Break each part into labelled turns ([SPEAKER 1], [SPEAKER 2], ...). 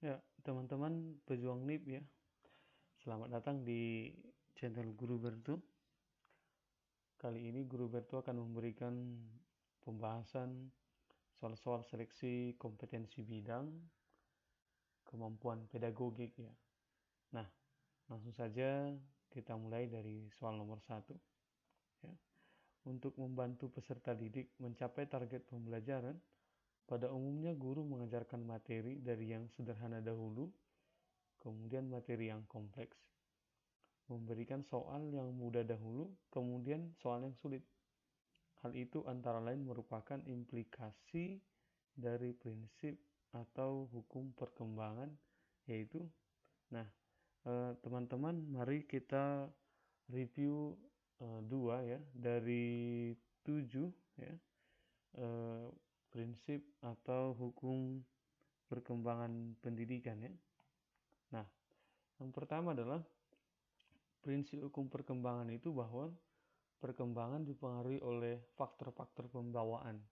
[SPEAKER 1] Ya, teman-teman pejuang NIP ya. Selamat datang di channel Guru Bertu. Kali ini Guru Bertu akan memberikan pembahasan soal-soal seleksi kompetensi bidang kemampuan pedagogik ya. Nah, langsung saja kita mulai dari soal nomor 1 ya. Untuk membantu peserta didik mencapai target pembelajaran, pada umumnya guru mengajarkan materi dari yang sederhana dahulu, kemudian materi yang kompleks. Memberikan soal yang mudah dahulu, kemudian soal yang sulit. Hal itu antara lain merupakan implikasi dari prinsip atau hukum perkembangan, yaitu, nah, teman-teman, mari kita review dua ya dari 7 ya, eh, prinsip atau hukum perkembangan pendidikan ya. Nah, yang pertama adalah prinsip hukum perkembangan itu bahwa perkembangan dipengaruhi oleh faktor-faktor pembawaan,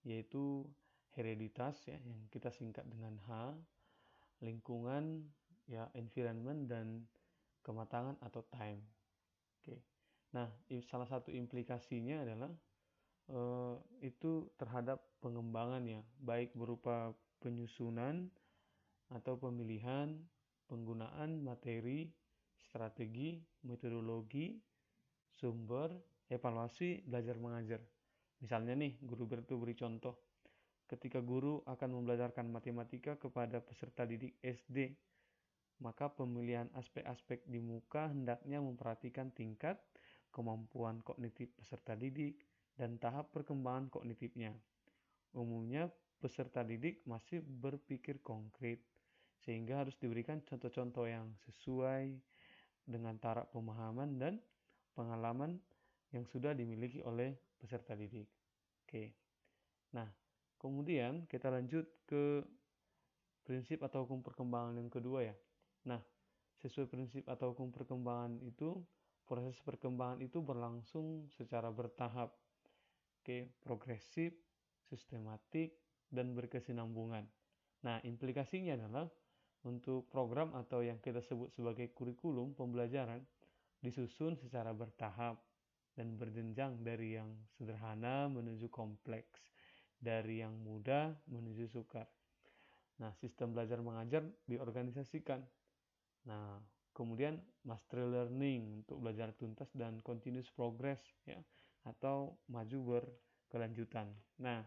[SPEAKER 1] yaitu hereditas ya, yang kita singkat dengan H, lingkungan ya, environment, dan kematangan atau time. Oke. Nah, salah satu implikasinya adalah itu terhadap pengembangan ya, baik berupa penyusunan atau pemilihan, penggunaan materi, strategi, metodologi, sumber, evaluasi, belajar mengajar. Misalnya nih, guru beri contoh. Ketika guru akan membelajarkan matematika kepada peserta didik SD, maka pemilihan aspek-aspek di muka hendaknya memperhatikan tingkat kemampuan kognitif peserta didik dan tahap perkembangan kognitifnya. Umumnya peserta didik masih berpikir konkret, sehingga harus diberikan contoh-contoh yang sesuai dengan taraf pemahaman dan pengalaman yang sudah dimiliki oleh peserta didik. Oke. Nah, kemudian kita lanjut ke prinsip atau hukum perkembangan yang kedua ya. Nah, sesuai prinsip atau hukum perkembangan itu, proses perkembangan itu berlangsung secara bertahap. Oke, progresif, sistematik, dan berkesinambungan. Nah, implikasinya adalah untuk program atau yang kita sebut sebagai kurikulum pembelajaran disusun secara bertahap dan berjenjang dari yang sederhana menuju kompleks, dari yang mudah menuju sukar. Nah, sistem belajar mengajar diorganisasikan. Nah, kemudian mastery learning untuk belajar tuntas dan continuous progress ya, atau maju berkelanjutan. Nah,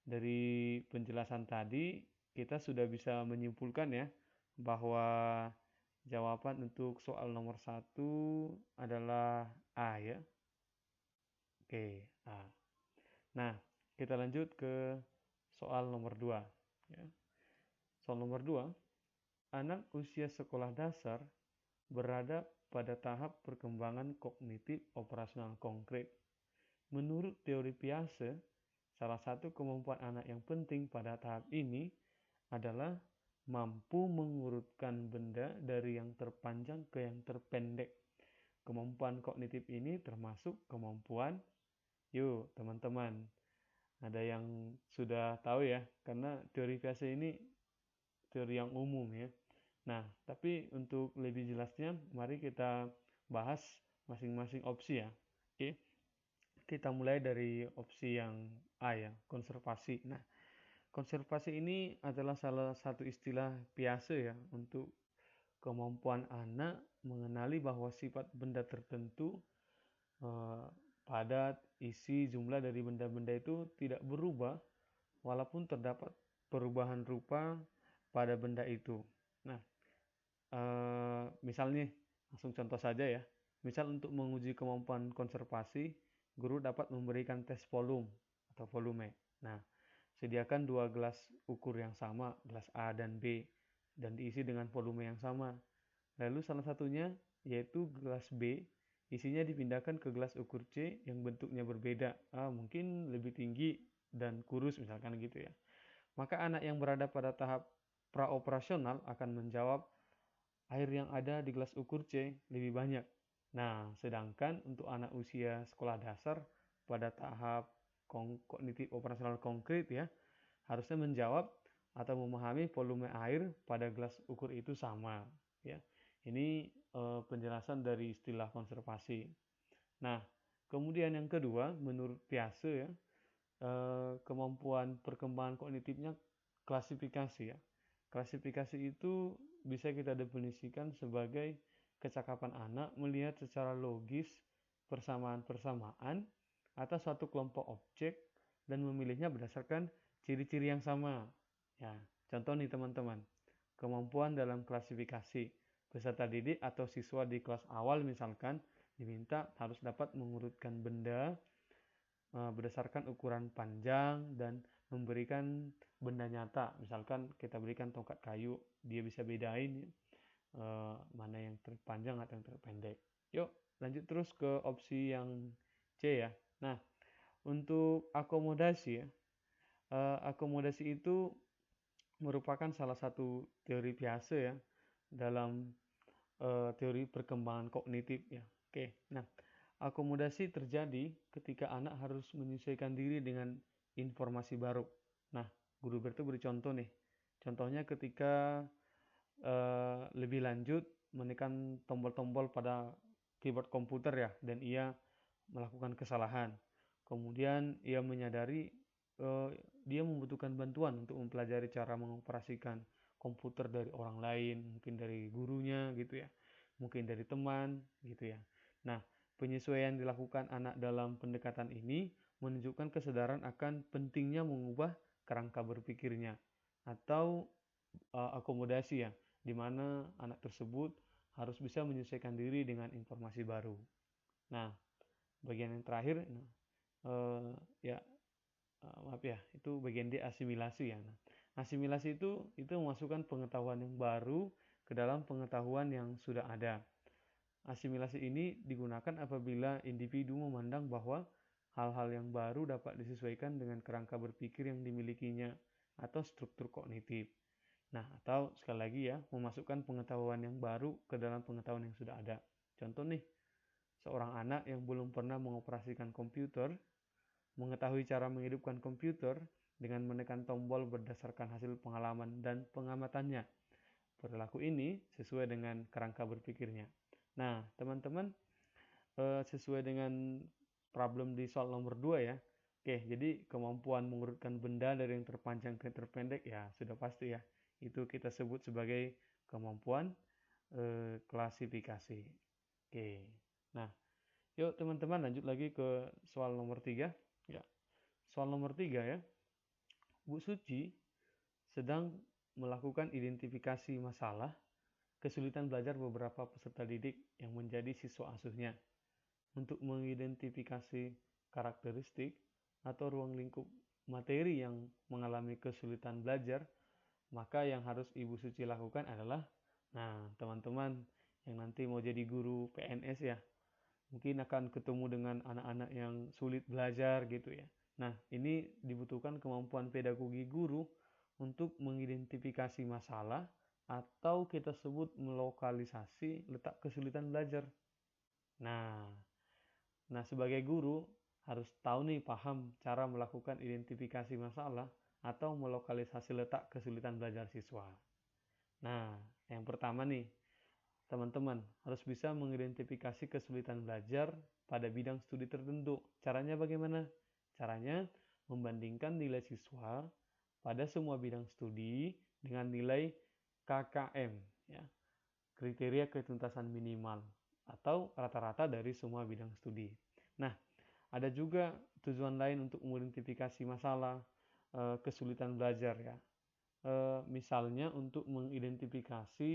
[SPEAKER 1] dari penjelasan tadi kita sudah bisa menyimpulkan ya bahwa jawaban untuk soal nomor 1 adalah A ya. Oke, A. Nah, kita lanjut ke soal nomor 2 ya. Soal nomor 2, anak usia sekolah dasar berada pada tahap perkembangan kognitif operasional konkret. Menurut teori Piaget, salah satu kemampuan anak yang penting pada tahap ini adalah mampu mengurutkan benda dari yang terpanjang ke yang terpendek. Kemampuan kognitif ini termasuk kemampuan, yuk teman-teman, ada yang sudah tahu ya, karena teori Piaget ini teori yang umum ya. Nah, tapi untuk lebih jelasnya, mari kita bahas masing-masing opsi ya. Oke, kita mulai dari opsi yang A ya, konservasi. Nah, konservasi ini adalah salah satu istilah Piaget ya untuk kemampuan anak mengenali bahwa sifat benda tertentu, eh, padat, isi, jumlah dari benda-benda itu tidak berubah walaupun terdapat perubahan rupa pada benda itu. Nah, misalnya langsung contoh saja ya. Misal untuk menguji kemampuan konservasi, guru dapat memberikan tes volume atau volume. Nah, sediakan dua gelas ukur yang sama, gelas A dan B, dan diisi dengan volume yang sama. Lalu salah satunya, yaitu gelas B, isinya dipindahkan ke gelas ukur C yang bentuknya berbeda. Mungkin lebih tinggi dan kurus misalkan gitu ya. Maka anak yang berada pada tahap praoperasional akan menjawab air yang ada di gelas ukur C lebih banyak. Nah, sedangkan untuk anak usia sekolah dasar pada tahap kognitif operasional konkret ya, harusnya menjawab atau memahami volume air pada gelas ukur itu sama, ya. Ini penjelasan dari istilah konservasi. Nah, kemudian yang kedua, menurut Piaget ya, kemampuan perkembangan kognitifnya klasifikasi ya. Klasifikasi itu bisa kita definisikan sebagai kecakapan anak melihat secara logis persamaan-persamaan atas suatu kelompok objek dan memilihnya berdasarkan ciri-ciri yang sama. Ya, contoh nih teman-teman, kemampuan dalam klasifikasi. Peserta didik atau siswa di kelas awal misalkan diminta harus dapat mengurutkan benda berdasarkan ukuran panjang dan memberikan benda nyata. Misalkan kita berikan tongkat kayu, dia bisa bedain mana yang terpanjang atau yang terpendek. Yuk, lanjut terus ke opsi yang C ya. Nah, untuk akomodasi ya, akomodasi itu merupakan salah satu teori biasa ya dalam teori perkembangan kognitif ya. Oke, nah akomodasi terjadi ketika anak harus menyesuaikan diri dengan informasi baru. Nah, guru Bertu beri contoh nih. Contohnya ketika lebih lanjut menekan tombol-tombol pada keyboard komputer ya, dan ia melakukan kesalahan. Kemudian ia menyadari dia membutuhkan bantuan untuk mempelajari cara mengoperasikan komputer dari orang lain, mungkin dari gurunya gitu ya, mungkin dari teman gitu ya. Nah, penyesuaian dilakukan anak dalam pendekatan ini menunjukkan kesadaran akan pentingnya mengubah kerangka berpikirnya atau akomodasi ya, di mana anak tersebut harus bisa menyesuaikan diri dengan informasi baru. Nah, bagian yang terakhir, ya maaf ya, itu bagian D, asimilasi ya. Nah, asimilasi itu memasukkan pengetahuan yang baru ke dalam pengetahuan yang sudah ada. Asimilasi ini digunakan apabila individu memandang bahwa hal-hal yang baru dapat disesuaikan dengan kerangka berpikir yang dimilikinya atau struktur kognitif. Nah, atau sekali lagi ya, memasukkan pengetahuan yang baru ke dalam pengetahuan yang sudah ada. Contoh nih, seorang anak yang belum pernah mengoperasikan komputer mengetahui cara menghidupkan komputer dengan menekan tombol berdasarkan hasil pengalaman dan pengamatannya. Perilaku ini sesuai dengan kerangka berpikirnya. Nah, teman-teman, sesuai dengan problem di soal nomor 2 ya. Oke, jadi kemampuan mengurutkan benda dari yang terpanjang ke terpendek ya sudah pasti ya. Itu kita sebut sebagai kemampuan klasifikasi. Oke. Nah, yuk teman-teman lanjut lagi ke soal nomor 3 ya. Soal nomor 3 ya. Bu Suci sedang melakukan identifikasi masalah kesulitan belajar beberapa peserta didik yang menjadi siswa asuhnya. Untuk mengidentifikasi karakteristik atau ruang lingkup materi yang mengalami kesulitan belajar, maka yang harus Ibu Suci lakukan adalah, nah teman-teman yang nanti mau jadi guru PNS ya, mungkin akan ketemu dengan anak-anak yang sulit belajar gitu ya. Nah, ini dibutuhkan kemampuan pedagogi guru untuk mengidentifikasi masalah atau kita sebut melokalisasi letak kesulitan belajar. Nah, sebagai guru harus tahu nih, paham cara melakukan identifikasi masalah atau melokalisasi letak kesulitan belajar siswa. Nah, yang pertama nih, teman-teman harus bisa mengidentifikasi kesulitan belajar pada bidang studi tertentu. Caranya bagaimana? Caranya membandingkan nilai siswa pada semua bidang studi dengan nilai KKM, ya, kriteria ketuntasan minimal, atau rata-rata dari semua bidang studi. Nah, ada juga tujuan lain untuk mengidentifikasi masalah kesulitan belajar ya. Misalnya untuk mengidentifikasi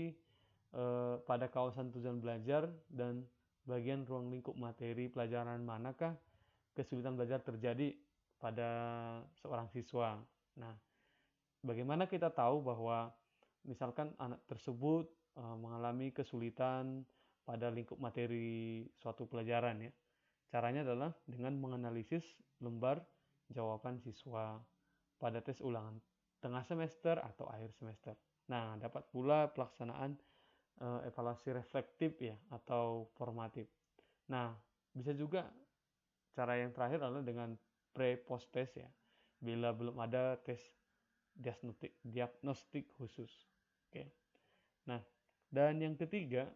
[SPEAKER 1] pada kawasan tujuan belajar dan bagian ruang lingkup materi pelajaran manakah kesulitan belajar terjadi pada seorang siswa. Nah, bagaimana kita tahu bahwa misalkan anak tersebut mengalami kesulitan pada lingkup materi suatu pelajaran ya. Caranya adalah dengan menganalisis lembar jawaban siswa pada tes ulangan tengah semester atau akhir semester. Nah, dapat pula pelaksanaan evaluasi reflektif ya atau formatif. Nah, bisa juga cara yang terakhir adalah dengan pre-post test ya. Bila belum ada tes diagnostik khusus. Oke. Nah, dan yang ketiga,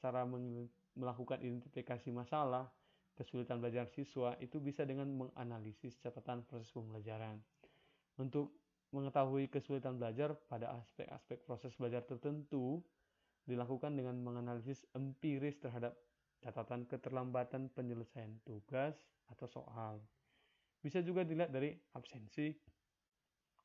[SPEAKER 1] cara melakukan identifikasi masalah kesulitan belajar siswa itu bisa dengan menganalisis catatan proses pembelajaran. Untuk mengetahui kesulitan belajar pada aspek-aspek proses belajar tertentu dilakukan dengan menganalisis empiris terhadap catatan keterlambatan penyelesaian tugas atau soal. Bisa juga dilihat dari absensi,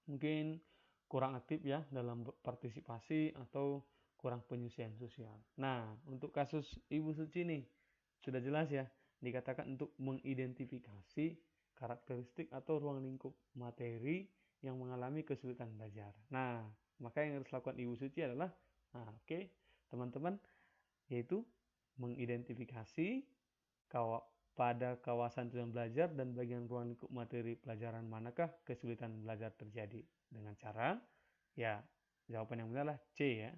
[SPEAKER 1] mungkin kurang aktif ya dalam partisipasi atau kurang penyusian sosial. Nah, untuk kasus Ibu Suci nih, sudah jelas ya, dikatakan untuk mengidentifikasi karakteristik atau ruang lingkup materi yang mengalami kesulitan belajar. Nah, maka yang harus dilakukan Ibu Suci adalah, teman-teman, yaitu mengidentifikasi pada kawasan tujuan belajar dan bagian ruang lingkup materi pelajaran manakah kesulitan belajar terjadi dengan cara ya jawaban yang benar adalah C ya.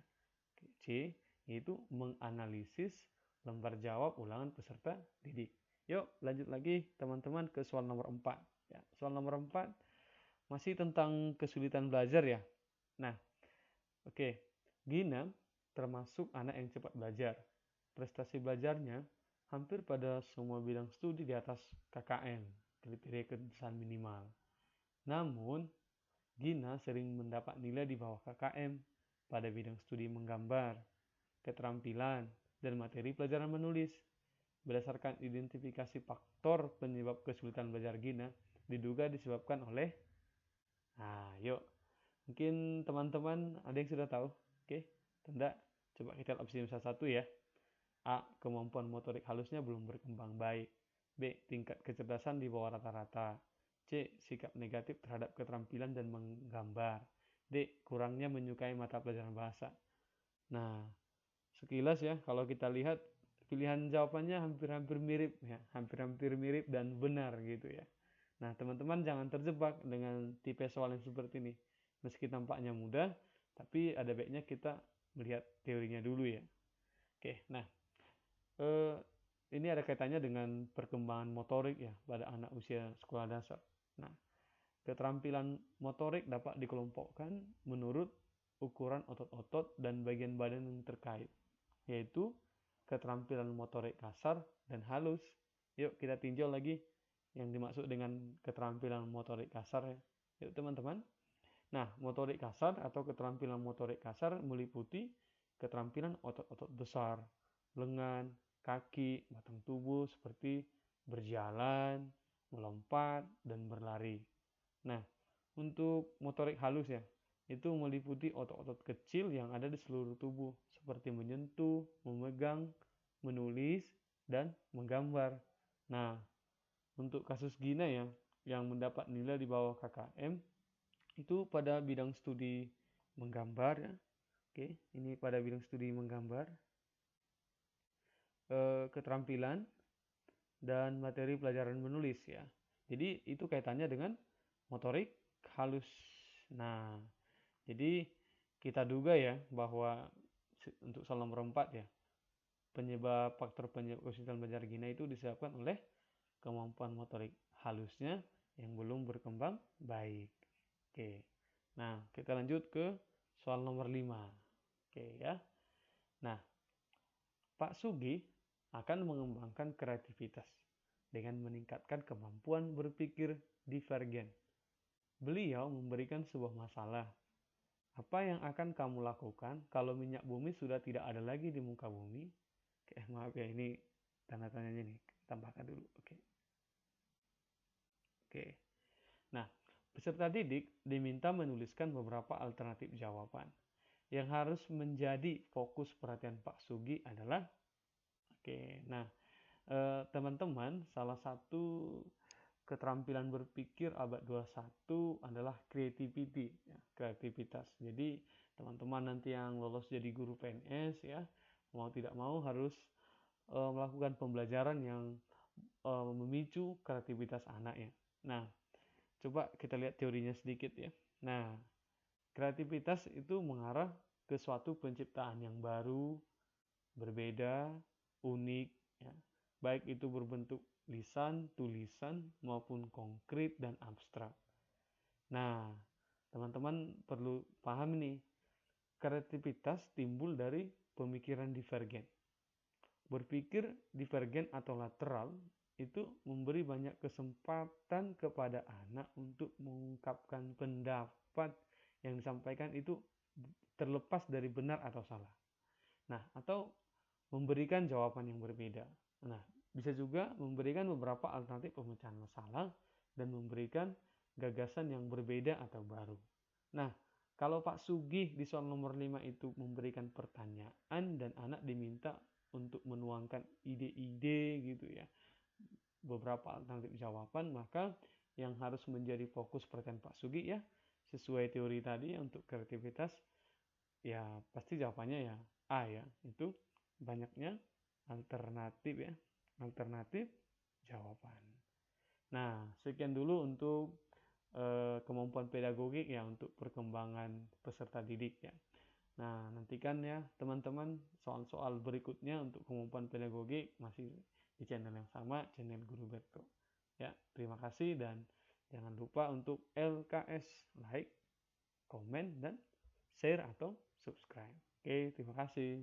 [SPEAKER 1] C yaitu menganalisis lembar jawab ulangan peserta didik. Yuk lanjut lagi teman-teman ke soal nomor 4 ya. Soal nomor 4 masih tentang kesulitan belajar ya. Nah, Gina termasuk anak yang cepat belajar. Prestasi belajarnya hampir pada semua bidang studi di atas KKM, kriteria ketersediaan minimal. Namun, Gina sering mendapat nilai di bawah KKM pada bidang studi menggambar, keterampilan, dan materi pelajaran menulis. Berdasarkan identifikasi faktor penyebab kesulitan belajar Gina, diduga disebabkan oleh yuk. Mungkin teman-teman ada yang sudah tahu? Oke, tanda. Coba kita lihat opsi satu ya. A. Kemampuan motorik halusnya belum berkembang baik. B. Tingkat kecerdasan di bawah rata-rata. C. Sikap negatif terhadap keterampilan dan menggambar. D. Kurangnya menyukai mata pelajaran bahasa. Nah, sekilas ya, kalau kita lihat pilihan jawabannya hampir-hampir mirip ya, hampir-hampir mirip dan benar gitu ya. Nah, teman-teman jangan terjebak dengan tipe soal yang seperti ini. Meski tampaknya mudah, tapi ada baiknya kita melihat teorinya dulu ya. Oke, nah ini ada kaitannya dengan perkembangan motorik ya pada anak usia sekolah dasar. Nah, keterampilan motorik dapat dikelompokkan menurut ukuran otot-otot dan bagian badan yang terkait, yaitu keterampilan motorik kasar dan halus. Yuk kita tinjau lagi yang dimaksud dengan keterampilan motorik kasar ya. Yuk teman-teman. Nah, motorik kasar atau keterampilan motorik kasar meliputi keterampilan otot-otot besar, lengan, kaki, batang tubuh seperti berjalan, melompat, dan berlari. Nah, untuk motorik halus ya, itu meliputi otot-otot kecil yang ada di seluruh tubuh seperti menyentuh, memegang, menulis, dan menggambar. Nah, untuk kasus Gina ya, yang mendapat nilai di bawah KKM, itu pada bidang studi menggambar ya. Ini pada bidang studi menggambar, keterampilan, dan materi pelajaran menulis ya. Jadi itu kaitannya dengan motorik halus. Nah, jadi kita duga ya bahwa untuk soal nomor 4 ya, faktor penyebab kesulitan belajar Gina itu disebabkan oleh kemampuan motorik halusnya yang belum berkembang baik. Nah kita lanjut ke soal nomor 5. Ya. Nah, Pak Sugi akan mengembangkan kreativitas dengan meningkatkan kemampuan berpikir divergen. Beliau memberikan sebuah masalah. Apa yang akan kamu lakukan kalau minyak bumi sudah tidak ada lagi di muka bumi? Maaf ya, ini tanda tanyanya nih, tambahkan dulu. Nah, peserta didik diminta menuliskan beberapa alternatif jawaban. Yang harus menjadi fokus perhatian Pak Sugi adalah teman-teman, salah satu keterampilan berpikir abad 21 adalah creativity ya, kreativitas. Jadi teman-teman nanti yang lolos jadi guru PNS ya, mau tidak mau harus melakukan pembelajaran yang memicu kreativitas anak ya. Nah, coba kita lihat teorinya sedikit ya. Nah, kreativitas itu mengarah ke suatu penciptaan yang baru, berbeda, unik ya. Baik itu berbentuk lisan, tulisan maupun konkret dan abstrak. Nah, teman-teman perlu paham nih, kreativitas timbul dari pemikiran divergen. Berpikir divergen atau lateral itu memberi banyak kesempatan kepada anak untuk mengungkapkan pendapat yang disampaikan itu terlepas dari benar atau salah. Nah, atau memberikan jawaban yang berbeda. Nah, bisa juga memberikan beberapa alternatif pemecahan masalah dan memberikan gagasan yang berbeda atau baru. Nah, kalau Pak Sugih di soal nomor 5 itu memberikan pertanyaan dan anak diminta untuk menuangkan ide-ide gitu ya, beberapa alternatif jawaban, maka yang harus menjadi fokus perhatian Pak Sugih ya, sesuai teori tadi ya, untuk kreativitas ya pasti jawabannya ya A ya, itu banyaknya alternatif ya, alternatif jawaban. Nah, sekian dulu untuk kemampuan pedagogik ya untuk perkembangan peserta didik ya. Nah, nantikan ya teman-teman soal-soal berikutnya untuk kemampuan pedagogik masih di channel yang sama, channel Guru Berto. Ya, terima kasih dan jangan lupa untuk LKS, like, komen, dan share atau subscribe. Oke, terima kasih.